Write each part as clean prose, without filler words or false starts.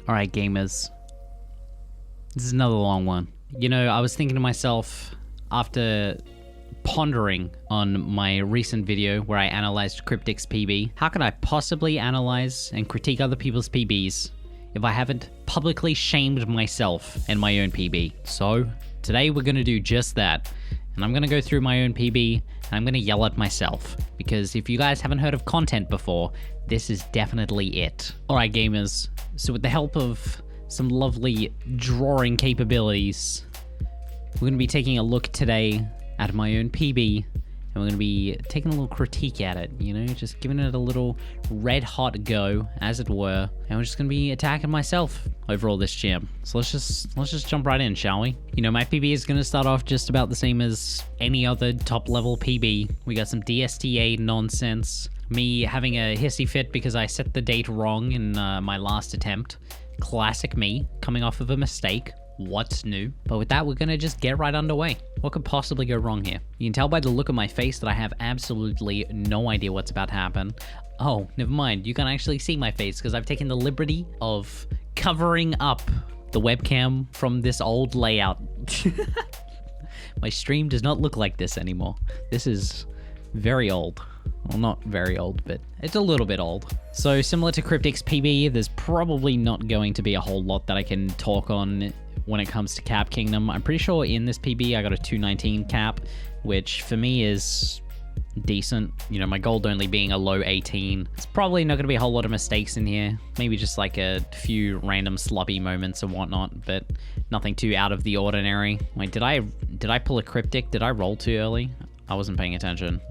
Alright, gamers. This is another long one. You know, I was thinking to myself, after pondering on my recent video where I analyzed Cryptic's PB, how could I possibly analyze and critique other people's PBs if I haven't publicly shamed myself and my own PB? So, today we're gonna do just that. And I'm gonna go through my own PB, and I'm gonna yell at myself. Because if you guys haven't heard of content before, this is definitely it. Alright gamers, so with the help of some lovely drawing capabilities, we're gonna be taking a look today at my own PB, and we're gonna be taking a little critique at it, you know, just giving it a little red hot go, as it were, and we're just gonna be attacking myself over all this jam. So let's just jump right in, shall we? You know, my PB is gonna start off just about the same as any other top level PB. We got some DSTA nonsense, me having a hissy fit because I set the date wrong in my last attempt. Classic me, coming off of a mistake. What's new? But with that, we're gonna just get right underway. What could possibly go wrong here? You can tell by the look of my face that I have absolutely no idea what's about to happen. Oh, never mind. You can actually see my face because I've taken the liberty of covering up the webcam from this old layout. My stream does not look like this anymore. This is very old. Well, not very old, but it's a little bit old. So similar to Cryptic's PB, there's probably not going to be a whole lot that I can talk on when it comes to Cap Kingdom. I'm pretty sure in this PB I got a 219 cap, which for me is decent. You know, my gold only being a low 18. It's probably not going to be a whole lot of mistakes in here. Maybe just like a few random sloppy moments and whatnot, but nothing too out of the ordinary. Wait, did I pull a Cryptic? Did I roll too early? I wasn't paying attention.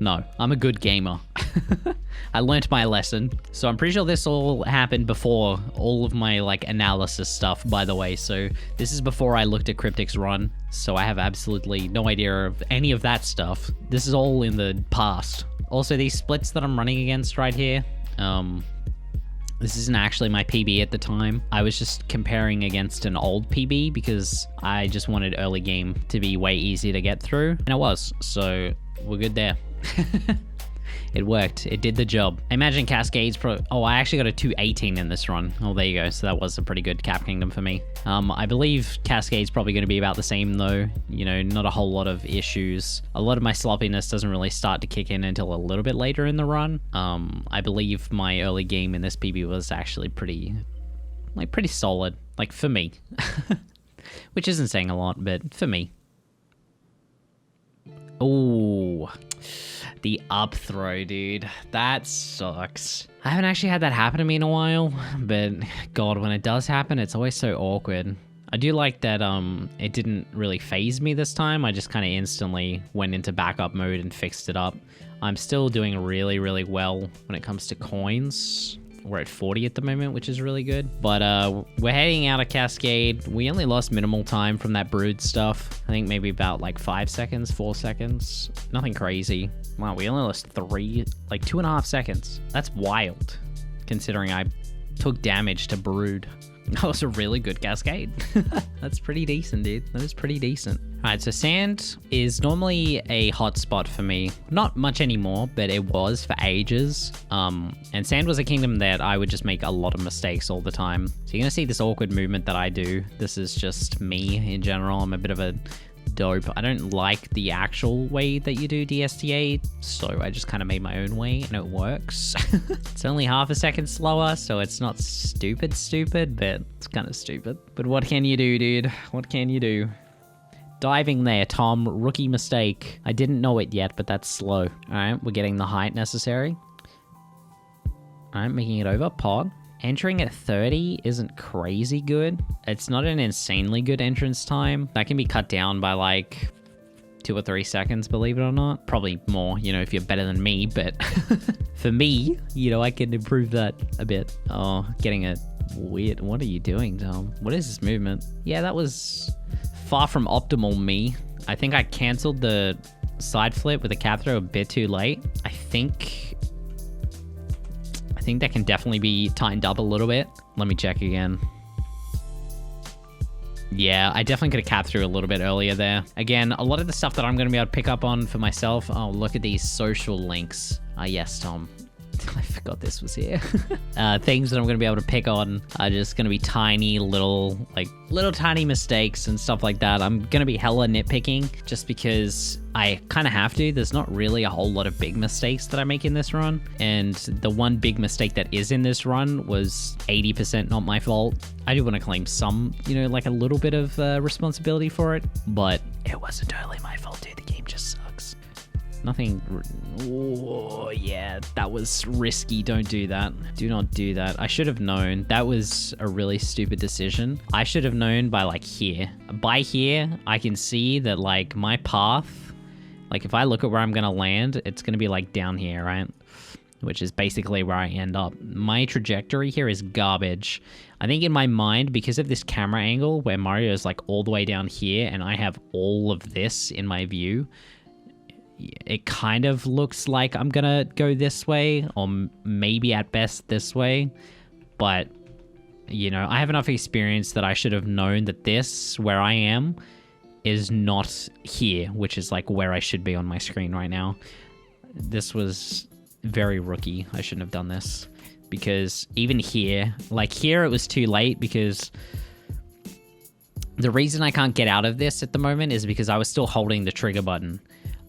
No, I'm a good gamer. I learnt my lesson. So I'm pretty sure this all happened before all of my like analysis stuff, by the way. So this is before I looked at Cryptic's run. So I have absolutely no idea of any of that stuff. This is all in the past. Also, these splits that I'm running against right here, this isn't actually my PB at the time. I was just comparing against an old PB because I just wanted early game to be way easier to get through. And it was, so we're good there. It worked. It did the job. I imagine Cascade's oh, I actually got a 218 in this run. Oh, there you go. So that was a pretty good Cap Kingdom for me. I believe Cascade's probably going to be about the same though. You know, not a whole lot of issues. A lot of my sloppiness doesn't really start to kick in until a little bit later in the run. I believe my early game in this PB was actually pretty solid. Like, for me. Which isn't saying a lot, but for me. Oh, the up throw, dude. That sucks. I haven't actually had that happen to me in a while, but God, when it does happen, it's always so awkward. I do like that it didn't really phase me this time. I just kind of instantly went into backup mode and fixed it up. I'm still doing really, really well when it comes to coins. We're at 40 at the moment, which is really good. But we're heading out of Cascade. We only lost minimal time from that brood stuff. I think maybe about like 5 seconds, 4 seconds. Nothing crazy. Wow, we only lost 2.5 seconds. That's wild, considering I took damage to brood. That was a really good Cascade. That's pretty decent, dude. That was pretty decent. All right, so sand is normally a hot spot for me. Not much anymore, but it was for ages. And sand was a kingdom that I would just make a lot of mistakes all the time. So you're gonna see this awkward movement that I do. This is just me in general. I'm a bit of a dope. I don't like the actual way that you do DSTA, so I just kind of made my own way, and it works. It's only half a second slower, so it's not stupid, but it's kind of stupid. But what can you do, dude? What can you do? Diving there, Tom. Rookie mistake. I didn't know it yet, but that's slow. All right, we're getting the height necessary. All right, making it over. Pod. Entering at 30 isn't crazy good. It's not an insanely good entrance time. That can be cut down by like 2 or 3 seconds, believe it or not. Probably more, you know, if you're better than me, but for me, you know, I can improve that a bit. Oh, getting a weird... What are you doing, Tom? What is this movement? Yeah, that was far from optimal me. I think I canceled the side flip with a cap throw a bit too late. I think that can definitely be tightened up a little bit. Let me check again. Yeah, I definitely could have capped through a little bit earlier there. Again, a lot of the stuff that I'm going to be able to pick up on for myself. Oh, look at these social links. Ah, yes, Tom. I forgot this was here. Things that I'm going to be able to pick on are just going to be tiny little tiny mistakes and stuff like that. I'm going to be hella nitpicking just because I kind of have to. There's not really a whole lot of big mistakes that I make in this run. And the one big mistake that is in this run was 80% not my fault. I do want to claim some, like a little bit of responsibility for it, but it wasn't totally my fault, dude. The game just sucks. Nothing. Oh, yeah, that was risky. Don't do that. Do not do that. I should have known. That was a really stupid decision. I should have known by like here. By here, I can see that like my path, like if I look at where I'm going to land, it's going to be like down here, right? Which is basically where I end up. My trajectory here is garbage. I think in my mind, because of this camera angle where Mario is like all the way down here and I have all of this in my view, it kind of looks like I'm gonna go this way, or maybe at best this way. But, I have enough experience that I should have known that this, where I am, is not here, which is like where I should be on my screen right now. This was very rookie. I shouldn't have done this, because even here, like here, it was too late, because the reason I can't get out of this at the moment is because I was still holding the trigger button.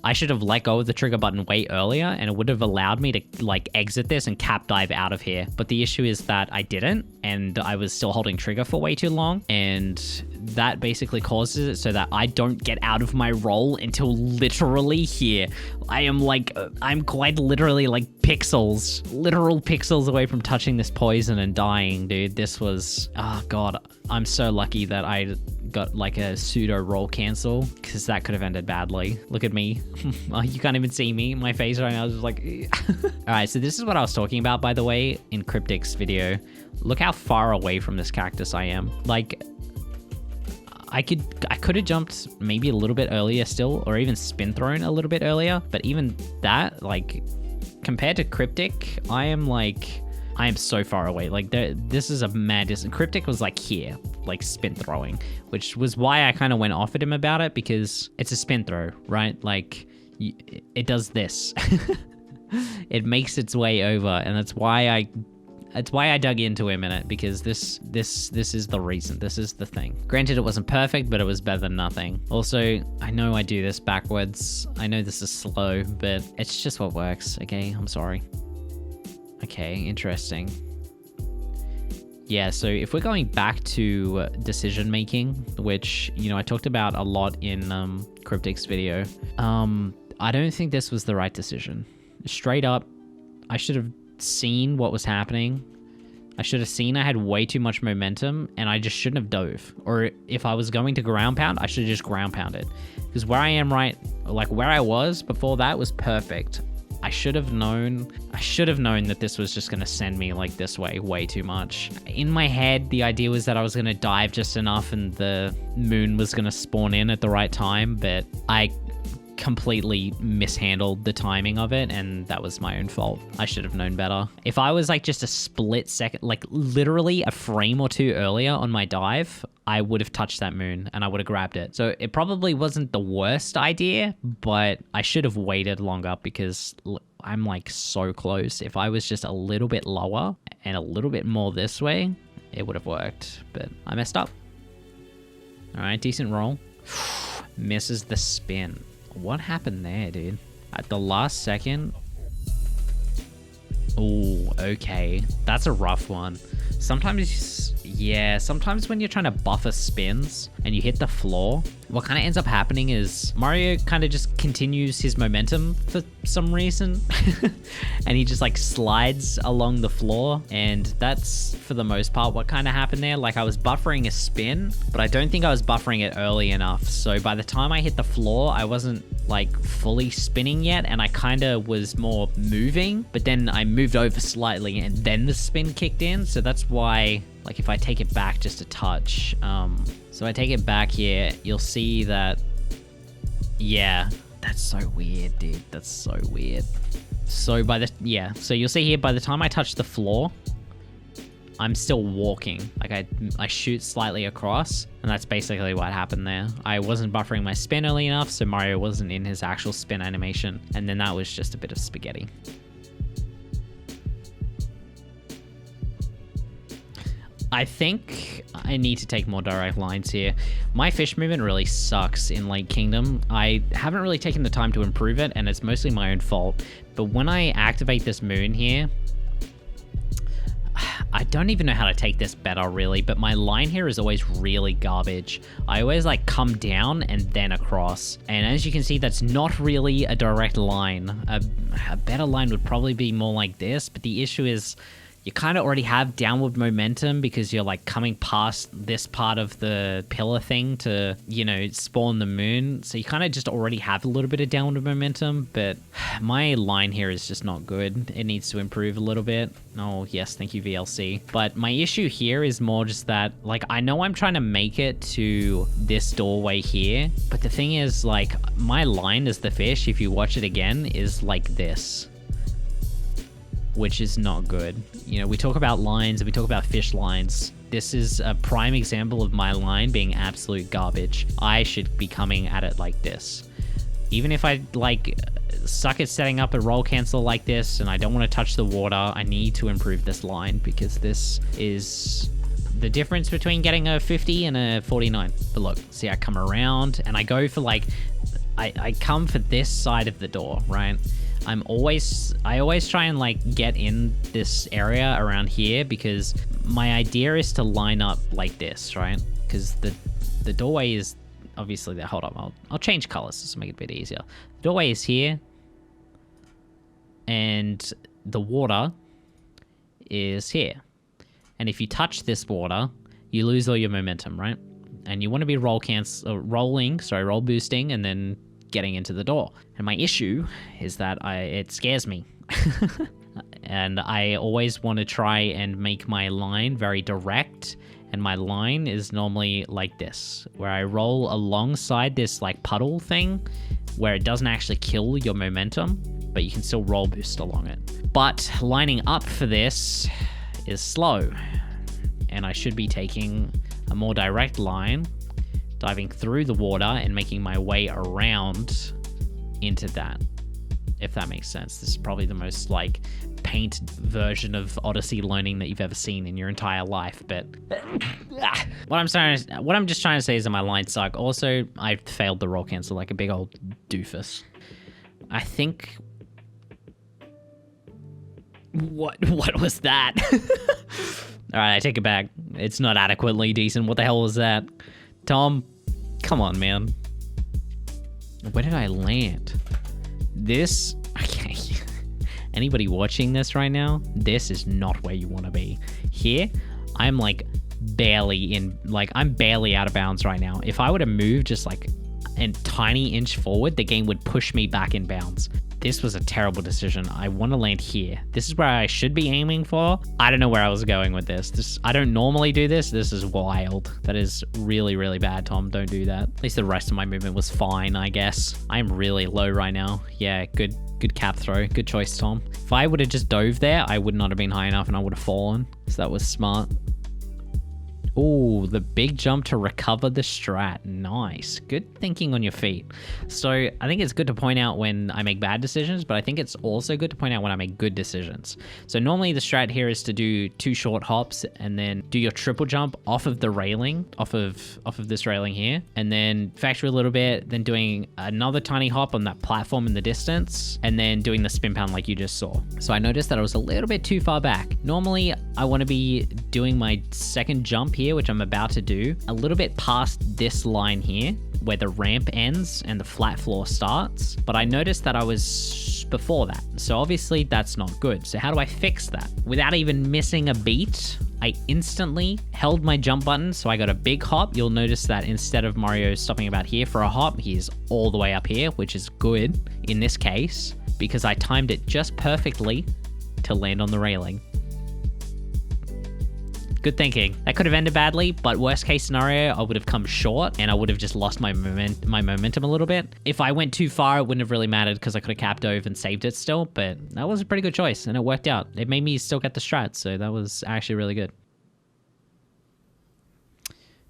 I should have let go of the trigger button way earlier, and it would have allowed me to like exit this and cap dive out of here. But the issue is that I didn't, and I was still holding trigger for way too long, and that basically causes it so that I don't get out of my roll until literally here. I'm quite literally like literal pixels away from touching this poison and dying, dude. This was, oh god, I'm so lucky that I got like a pseudo roll cancel, because that could have ended badly. Look at me. You can't even see me. My face right now is just like Alright, so this is what I was talking about, by the way, in Cryptic's video. Look how far away from this cactus I am. Like, I could have jumped maybe a little bit earlier still, or even spin thrown a little bit earlier, but even that, like, compared to Cryptic, I am so far away. Like, this is a mad distance. Cryptic was like here, like spin throwing, which was why I kind of went off at him about it, because it's a spin throw, right? Like, it does this. It makes its way over, and that's why I dug into him in it, because this is the reason. This is the thing. Granted, it wasn't perfect, but it was better than nothing. Also, I know I do this backwards. I know this is slow, but it's just what works, okay? I'm sorry. Okay, interesting. Yeah, so if we're going back to decision making, which, I talked about a lot in Cryptic's video, I don't think this was the right decision. Straight up, I should have seen what was happening. I should have seen I had way too much momentum, and I just shouldn't have dove. Or if I was going to ground pound, I should have just ground pounded. Because where I am where I was before that was perfect. I should have known that this was just going to send me like this way too much. In my head, the idea was that I was going to dive just enough and the moon was going to spawn in at the right time, but I completely mishandled the timing of it, and that was my own fault. I should have known better. If I was like just a split second, like literally a frame or two earlier on my dive, I would have touched that moon and I would have grabbed it. So it probably wasn't the worst idea, but I should have waited longer, because I'm like so close. If I was just a little bit lower and a little bit more this way, it would have worked, but I messed up. All right, decent roll. Misses the spin. What happened there, dude? At the last second? Oh, okay. That's a rough one. Sometimes when you're trying to buffer spins and you hit the floor, what kind of ends up happening is Mario kind of just continues his momentum for some reason. And he just like slides along the floor. And that's, for the most part, what kind of happened there. Like, I was buffering a spin, but I don't think I was buffering it early enough. So by the time I hit the floor, I wasn't like fully spinning yet, and I kind of was more moving, but then I moved over slightly and then the spin kicked in. So that's why, like, if I take it back just a touch, so I take it back here, you'll see that, yeah, that's so weird, dude. That's so weird. So so you'll see here, by the time I touch the floor, I'm still walking. Like, I shoot slightly across, and that's basically what happened there. I wasn't buffering my spin early enough, so Mario wasn't in his actual spin animation, and then that was just a bit of spaghetti. I think I need to take more direct lines here. My fish movement really sucks in Lake Kingdom. I haven't really taken the time to improve it, and it's mostly my own fault. But when I activate this moon here, I don't even know how to take this better, really, but my line here is always really garbage. I always, like, come down and then across. And as you can see, that's not really a direct line. A better line would probably be more like this, but the issue is you kind of already have downward momentum because you're, like, coming past this part of the pillar thing to, you know, spawn the moon. So you kind of just already have a little bit of downward momentum, but my line here is just not good. It needs to improve a little bit. Oh, yes, thank you, VLC. But my issue here is more just that, like, I know I'm trying to make it to this doorway here, but the thing is, like, my line as the fish, if you watch it again, is like this, which is not good. You know, we talk about lines and we talk about fish lines. This is a prime example of my line being absolute garbage. I should be coming at it like this. Even if I, like, suck at setting up a roll cancel like this and I don't want to touch the water, I need to improve this line because this is the difference between getting a 50 and a 49. But look, see, I come around and I go for, like, I come for this side of the door, right? I always try and, like, get in this area around here because my idea is to line up like this, right? Because the doorway is obviously there. Hold on, I'll change colors just to make it a bit easier. The doorway is here, and the water is here. And if you touch this water, you lose all your momentum, right? And you want to be roll boosting, and then getting into the door. And my issue is that it scares me. And I always want to try and make my line very direct, and my line is normally like this, where I roll alongside this, like, puddle thing where it doesn't actually kill your momentum, but you can still roll boost along it. But lining up for this is slow, and I should be taking a more direct line, diving through the water and making my way around into that, if that makes sense. This is probably the most, like, paint version of Odyssey learning that you've ever seen in your entire life, but what I'm just trying to say is that my lines suck. Also, I failed the roll cancel like a big old doofus. I think... What was that? Alright, I take it back. It's not adequately decent. What the hell was that? Tom, come on, man. Where did I land? This... Okay. Anybody watching this right now, this is not where you want to be. Here, I'm, like, barely in... Like, I'm barely out of bounds right now. If I were to move just, like, a tiny inch forward, the game would push me back in bounds. This was a terrible decision. I want to land here. This is where I should be aiming for. I don't know where I was going with this. I don't normally do this. This is wild. That is really, really bad, Tom. Don't do that. At least the rest of my movement was fine, I guess. I'm really low right now. Yeah, good cap throw. Good choice, Tom. If I would have just dove there, I would not have been high enough and I would have fallen. So that was smart. Oh, the big jump to recover the strat. Nice. Good thinking on your feet. So I think it's good to point out when I make bad decisions, but I think it's also good to point out when I make good decisions. So normally the strat here is to do 2 short hops and then do your triple jump off of the railing, off of this railing here, and then factory a little bit, then doing another tiny hop on that platform in the distance, and then doing the spin pound like you just saw. So I noticed that I was a little bit too far back. Normally I want to be doing my second jump here, which I'm about to do, a little bit past this line here where the ramp ends and the flat floor starts, but I noticed that I was before that, so obviously that's not good. So how do I fix that? Without even missing a beat, I instantly held my jump button, so I got a big hop. You'll notice that instead of Mario stopping about here for a hop, he's all the way up here, which is good in this case because I timed it just perfectly to land on the railing. Good thinking. That could have ended badly, but worst case scenario, I would have come short and I would have just lost my momentum a little bit. If I went too far, it wouldn't have really mattered because I could have capped over and saved it still, but that was a pretty good choice and it worked out. It made me still get the strat, so that was actually really good.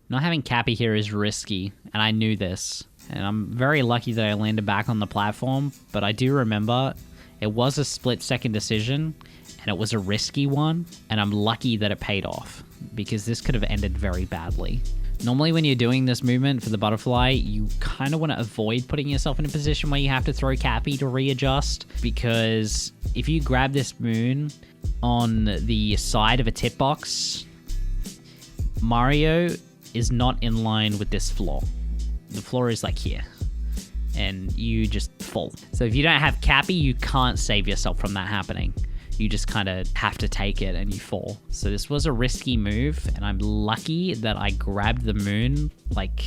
Not having Cappy here is risky, and I knew this. And I'm very lucky that I landed back on the platform, but I do remember it was a split-second decision, and it was a risky one, and I'm lucky that it paid off. because this could have ended very badly. Normally when you're doing this movement for the butterfly, you kind of want to avoid putting yourself in a position where you have to throw Cappy to readjust, because if you grab this moon on the side of a tip box, Mario is not in line with this floor. The floor is like here, and you just fall. So if you don't have Cappy, you can't save yourself from that happening. You just kind of have to take it and you fall. So this was a risky move, and I'm lucky that I grabbed the moon like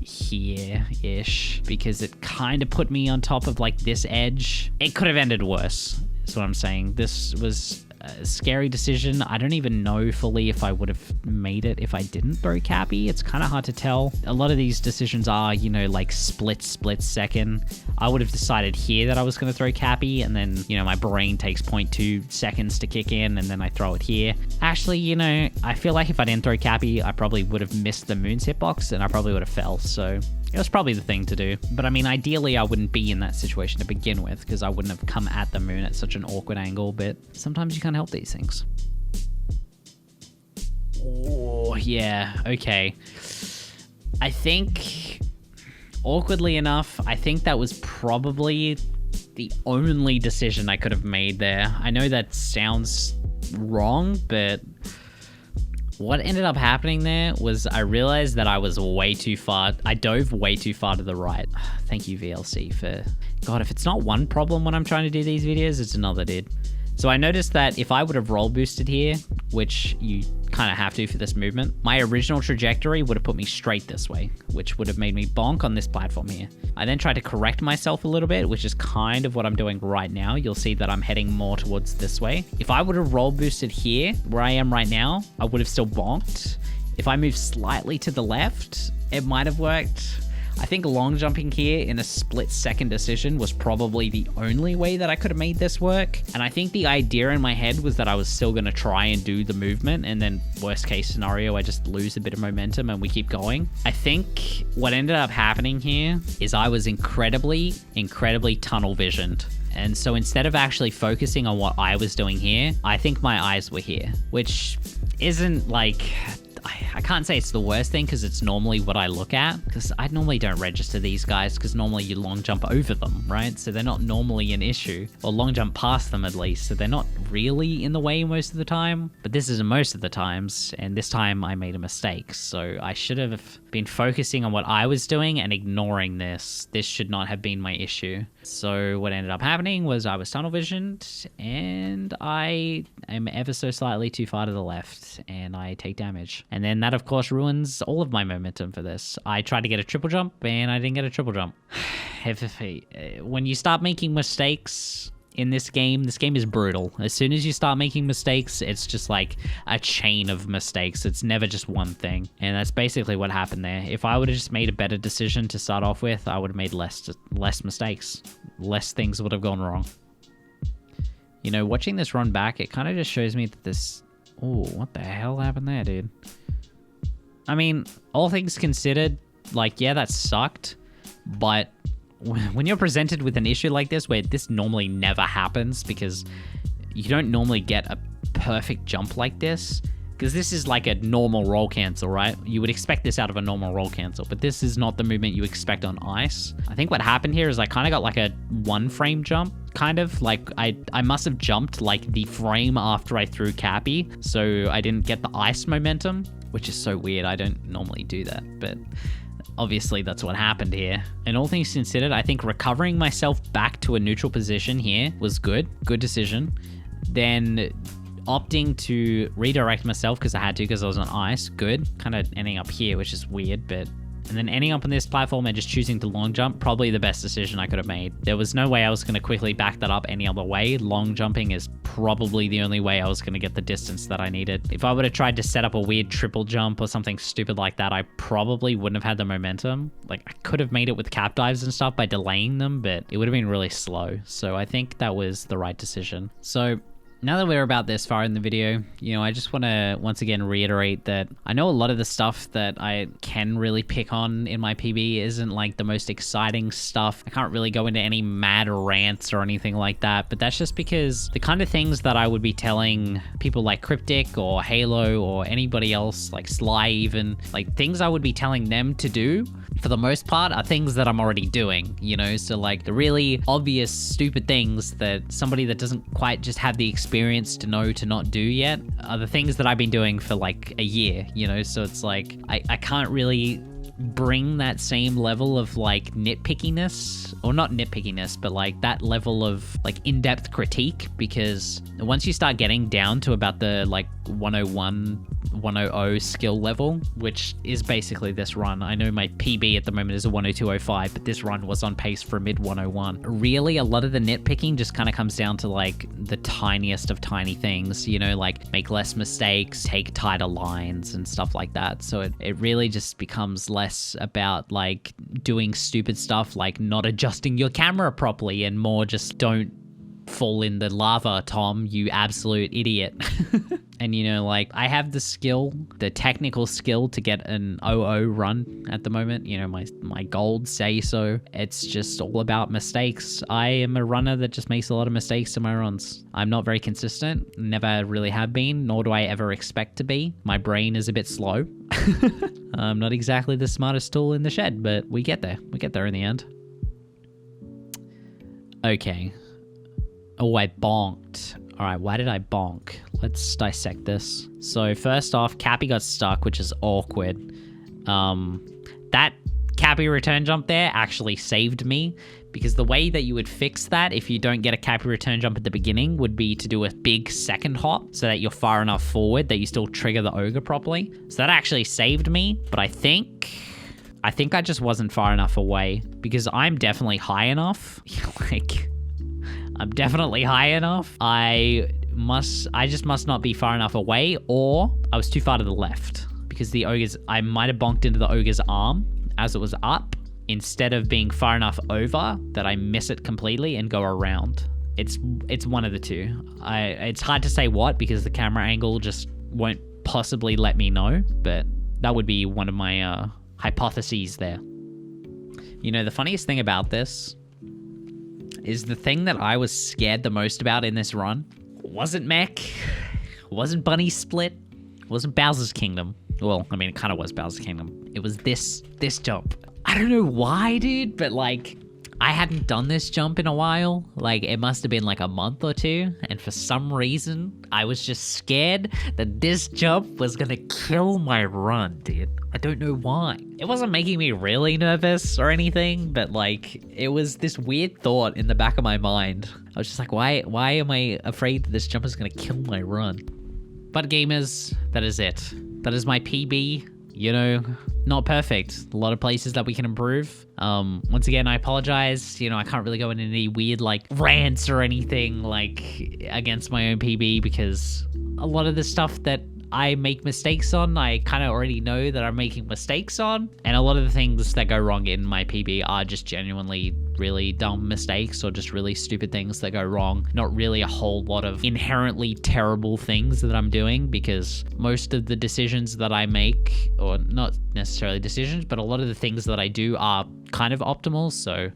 here-ish, because it kind of put me on top of like this edge. It could have ended worse, is what I'm saying. This was a scary decision. I don't even know fully if I would have made it if I didn't throw Cappy. It's kind of hard to tell. A lot of these decisions are, you know, like split second. I would have decided here that I was going to throw Cappy, and then, you know, my brain takes 0.2 seconds to kick in, and then I throw it here. Actually, you know, I feel like if I didn't throw Cappy, I probably would have missed the moon's hitbox, and I probably would have fell, so it was probably the thing to do. But I mean, ideally, I wouldn't be in that situation to begin with, because I wouldn't have come at the moon at such an awkward angle, but sometimes you can't help these things. Oh, yeah, okay. I think, awkwardly enough, I think that was probably the only decision I could have made there. I know that sounds wrong, but what ended up happening there was I realized that I was way too far. I dove way too far to the right. Thank you, VLC, for... God, if it's not one problem when I'm trying to do these videos, it's another, dude. So I noticed that if I would have roll boosted here, which you kind of have to for this movement, my original trajectory would have put me straight this way, which would have made me bonk on this platform here. I then tried to correct myself a little bit, which is kind of what I'm doing right now. You'll see that I'm heading more towards this way. If I would have roll boosted here, where I am right now, I would have still bonked. If I move slightly to the left, it might have worked. I think long jumping here in a split-second decision was probably the only way that I could have made this work. And I think the idea in my head was that I was still going to try and do the movement, and then worst case scenario, I just lose a bit of momentum and we keep going. I think what ended up happening here is I was incredibly tunnel visioned. And so instead of actually focusing on what I was doing here, I think my eyes were here, which isn't like... I can't say it's the worst thing, because it's normally what I look at, because I normally don't register these guys, because normally you long jump over them, right? So they're not normally an issue, or long jump past them at least, so they're not really in the way most of the time. But this isn't most of the times, and this time I made a mistake, so I should have been focusing on what I was doing and ignoring this. This should not have been my issue. So what ended up happening was I was tunnel visioned, and I am ever so slightly too far to the left, and I take damage. And then that, of course, ruins all of my momentum for this. I tried to get a triple jump, and I didn't get a triple jump. When you start making mistakes in this game is brutal. As soon as you start making mistakes, it's just like a chain of mistakes. It's never just one thing. And that's basically what happened there. If I would have just made a better decision to start off with, I would have made less mistakes. Less things would have gone wrong. You know, watching this run back, it kind of just shows me that this... Oh, what the hell happened there, dude? I mean, all things considered, like, yeah, that sucked, but when you're presented with an issue like this, where this normally never happens, because you don't normally get a perfect jump like this, because this is like a normal roll cancel, right? You would expect this out of a normal roll cancel, but this is not the movement you expect on ice. I think what happened here is I kind of got like a one frame jump, kind of like I must have jumped like the frame after I threw Cappy, so I didn't get the ice momentum, which is so weird. I don't normally do that, but obviously that's what happened here. And all things considered, I think recovering myself back to a neutral position here was good decision. Then opting to redirect myself because I had to, because I was on ice, good. Kind of ending up here, which is weird, but... And then ending up on this platform and just choosing to long jump, probably the best decision I could have made. There was no way I was going to quickly back that up any other way. Long jumping is probably the only way I was going to get the distance that I needed. If I would have tried to set up a weird triple jump or something stupid like that, I probably wouldn't have had the momentum. Like, I could have made it with cap dives and stuff by delaying them, but it would have been really slow. So I think that was the right decision. So Now that we're about this far in the video, you know, I just want to once again reiterate that I know a lot of the stuff that I can really pick on in my PB isn't like the most exciting stuff. I can't really go into any mad rants or anything like that, but that's just because the kind of things that I would be telling people like Cryptic or Halo or anybody else, like Sly even, like things I would be telling them to do, for the most part, are things that I'm already doing, you know? So like the really obvious stupid things that somebody that doesn't quite just have the experience to know to not do yet are the things that I've been doing for like a year, you know? So it's like, I can't really bring that same level of like nitpickiness, or not nitpickiness, but like that level of like in-depth critique, because once you start getting down to about the like 101, 100 skill level, which is basically this run. I know my PB at the moment is a 102.05, but this run was on pace for mid 101. Really, a lot of the nitpicking just kind of comes down to like the tiniest of tiny things, you know, like make less mistakes, take tighter lines and stuff like that. So it really just becomes less about like doing stupid stuff like not adjusting your camera properly, and more just don't fall in the lava, Tom, you absolute idiot. And you know, like I have the skill, the technical skill to get an 00 run at the moment. You know, my golds say so. It's just all about mistakes. I am a runner that just makes a lot of mistakes in my runs. I'm not very consistent, never really have been, nor do I ever expect to be. My brain is a bit slow. I'm not exactly the smartest tool in the shed, but we get there. We get there in the end. Okay. Oh, I bonked. All right, why did I bonk? Let's dissect this. So first off, Cappy got stuck, which is awkward. That Cappy return jump there actually saved me, because the way that you would fix that if you don't get a Cappy return jump at the beginning would be to do a big second hop so that you're far enough forward that you still trigger the ogre properly. So that actually saved me, but I think I just wasn't far enough away, because I'm definitely high enough. Like, I'm definitely high enough. I just must not be far enough away, or I was too far to the left, because the ogre's, I might have bonked into the ogre's arm as it was up, instead of being far enough over that I miss it completely and go around. It's one of the two. It's hard to say what, because the camera angle just won't possibly let me know, but that would be one of my hypotheses there. You know, the funniest thing about this is the thing that I was scared the most about in this run wasn't Mech, wasn't Bunny Split, wasn't Bowser's Kingdom. Well, I mean, it kind of was Bowser's Kingdom. It was this jump. I don't know why, dude, but like, I hadn't done this jump in a while. Like, it must have been like a month or two, and for some reason, I was just scared that this jump was gonna kill my run, dude. I don't know why. It wasn't making me really nervous or anything, but like, it was this weird thought in the back of my mind. I was just like, why am I afraid that this jump is gonna kill my run? But gamers, that is it. That is my PB. You know, not perfect. A lot of places that we can improve. Once again, I apologize. You know, I can't really go into any weird like rants or anything like against my own PB, because a lot of the stuff that I make mistakes on, I kind of already know that I'm making mistakes on. And a lot of the things that go wrong in my PB are just genuinely really dumb mistakes, or just really stupid things that go wrong. Not really a whole lot of inherently terrible things that I'm doing, because most of the decisions that I make, or not necessarily decisions, but a lot of the things that I do are kind of optimal, so.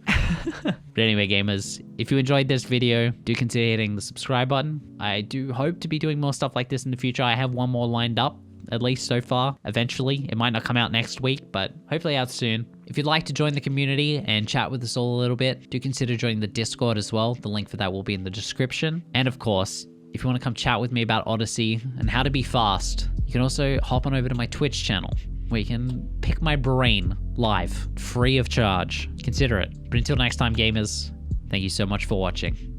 But anyway, gamers, if you enjoyed this video, do consider hitting the subscribe button. I do hope to be doing more stuff like this in the future. I have one more lined up, at least so far. Eventually, it might not come out next week, but hopefully out soon. If you'd like to join the community and chat with us all a little bit, do consider joining the Discord as well. The link for that will be in the description. And of course, if you want to come chat with me about Odyssey and how to be fast, you can also hop on over to my Twitch channel, where you can pick my brain live, free of charge. Consider it. But until next time, gamers, thank you so much for watching.